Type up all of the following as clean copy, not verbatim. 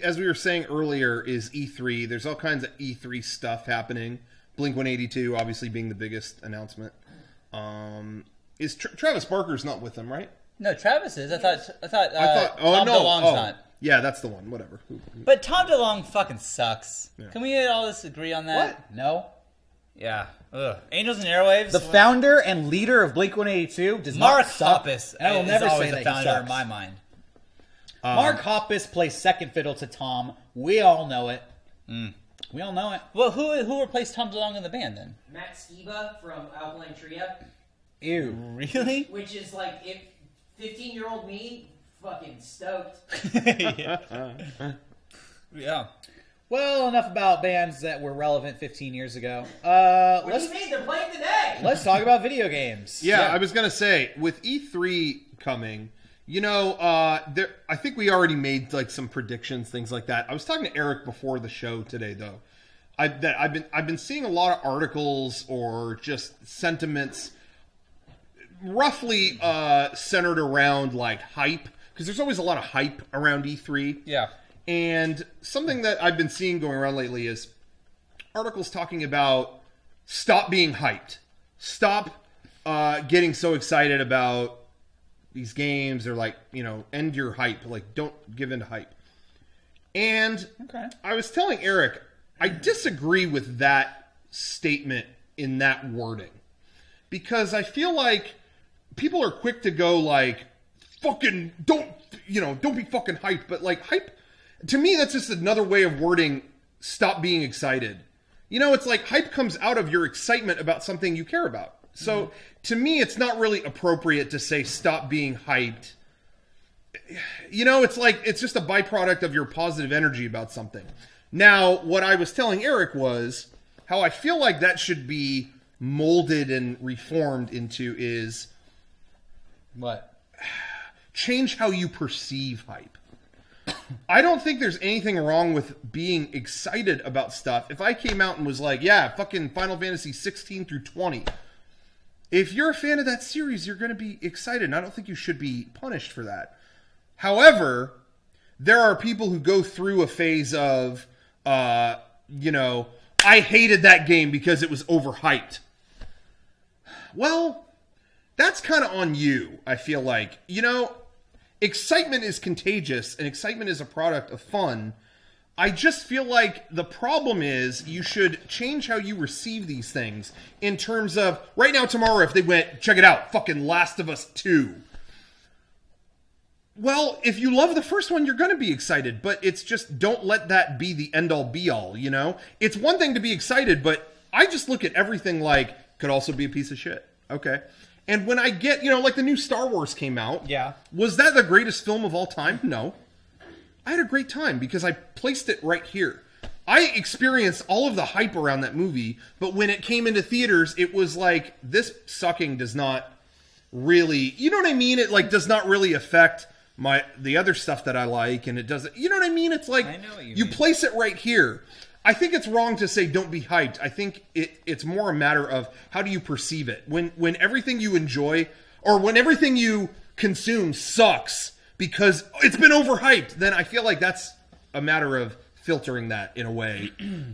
as we were saying earlier, is E3. There's all kinds of E3 stuff happening. Blink-182 obviously being the biggest announcement. Is Travis Barker's not with them, right? No, Travis is. I thought Tom DeLonge's not. Yeah, that's the one. Whatever. But Tom DeLonge fucking sucks. Yeah. Can we all just agree on that? What? No? Yeah. Ugh. Angels and Airwaves. The founder and leader of Blink-182 does Mark not suck. Hoppus. I will never say that the founder he sucks. in my mind. Mark Hoppus plays second fiddle to Tom. We all know it. We all know it. Well, who replaced Tom DeLonge in the band then? Matt Skiba from Alkaline Trio. Ew. Really? Which is like, if 15-year-old me, fucking stoked. Yeah. Well, enough about bands that were relevant 15 years ago. What do you mean? They're playing today. Let's talk about video games. Yeah, I was going to say, with E3 coming, you know, I think we already made like some predictions, things like that. I was talking to Eric before the show today, though. I've been seeing a lot of articles or just sentiments roughly centered around like hype, because there's always a lot of hype around E3. Yeah. And something that I've been seeing going around lately is articles talking about stop being hyped. Stop getting so excited about these games. Or like, you know, end your hype. Like, don't give in to hype. And I was telling Eric, I disagree with that statement in that wording. Because I feel like people are quick to go like, fucking, don't be fucking hyped. But like, hype, to me, that's just another way of wording stop being excited. You know, it's like hype comes out of your excitement about something you care about. So to me, it's not really appropriate to say stop being hyped. You know, it's like, it's just a byproduct of your positive energy about something. Now, what I was telling Eric was how I feel like that should be molded and reformed into is What? change how you perceive hype. I don't think there's anything wrong with being excited about stuff. If I came out and was like, yeah, fucking Final Fantasy 16 through 20. If you're a fan of that series, you're going to be excited. And I don't think you should be punished for that. However, there are people who go through a phase of, you know, I hated that game because it was overhyped. Well, that's kind of on you, I feel like. You know, excitement is contagious, and excitement is a product of fun. I just feel like the problem is you should change how you receive these things in terms of, right now, tomorrow, if they went, check it out, fucking Last of Us 2. Well, if you love the first one, you're going to be excited, but it's just, don't let that be the end-all be-all, you know? It's one thing to be excited, but I just look at everything like, could also be a piece of shit. Okay. And when I get, you know, like the new Star Wars came out. Yeah. Was that the greatest film of all time? No. I had a great time because I placed it right here. I experienced all of the hype around that movie, but when it came into theaters, it was like, this sucking does not really, you know what I mean? It like does not really affect the other stuff that I like, and it doesn't, you know what I mean? It's like, I know what you mean. place it right here. I think it's wrong to say don't be hyped. I think it's more a matter of how do you perceive it. When everything you enjoy or when everything you consume sucks because it's been overhyped, then I feel like that's a matter of filtering that in a way.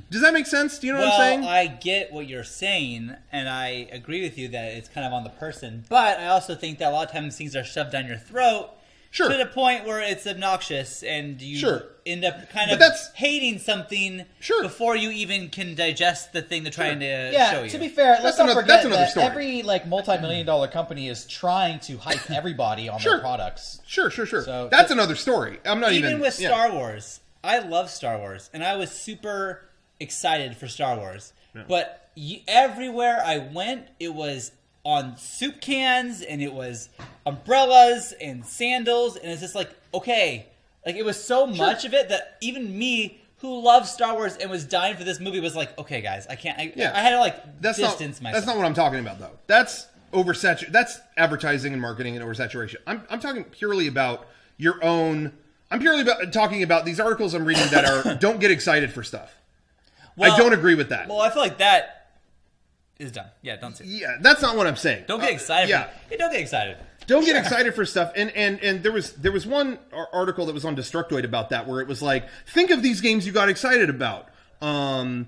Does that make sense? Do you know what I'm saying? Well, I get what you're saying, and I agree with you that it's kind of on the person. But I also think that a lot of times things are shoved down your throat to the point where it's obnoxious, and you end up kind of hating something before you even can digest the thing they're trying to show you. To be fair, let's not forget that story. every like multi-million-dollar company is trying to hype everybody on their products. Sure. So, that's another story. I'm not even with Star Wars. I love Star Wars, and I was super excited for Star Wars. Yeah. But everywhere I went, it was on soup cans, and it was umbrellas and sandals, and it's just like, okay. Like, it was so much of it that even me, who loves Star Wars and was dying for this movie, was like, okay, guys, I can't. I had to, like, distance myself. That's not what I'm talking about, though. That's oversaturation. That's advertising and marketing and oversaturation. I'm talking purely about your own. I'm purely talking about these articles I'm reading that are don't get excited for stuff. Well, I don't agree with that. Well, I feel like that is dumb. Yeah, don't say it. Yeah, that's not what I'm saying. Don't get excited. Yeah. Don't get excited. Don't get excited for stuff. And there was one article that was on Destructoid about that, where it was like, think of these games you got excited about. Again,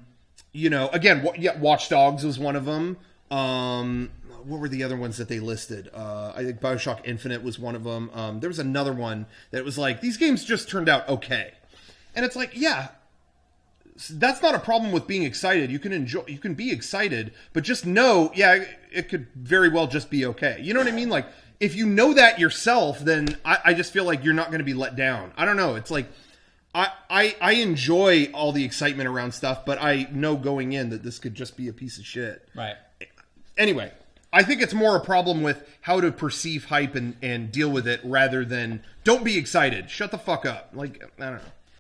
Watch Dogs was one of them. What were the other ones that they listed? I think BioShock Infinite was one of them. There was another one that was like, these games just turned out okay. And it's like, yeah, that's not a problem with being excited. You can be excited, but just know, yeah, it could very well just be okay. You know what I mean? Like, if you know that yourself, then I just feel like you're not going to be let down. I don't know. It's like, I enjoy all the excitement around stuff, but I know going in that this could just be a piece of shit. Right. Anyway, I think it's more a problem with how to perceive hype and deal with it rather than don't be excited. Shut the fuck up. Like, I don't know.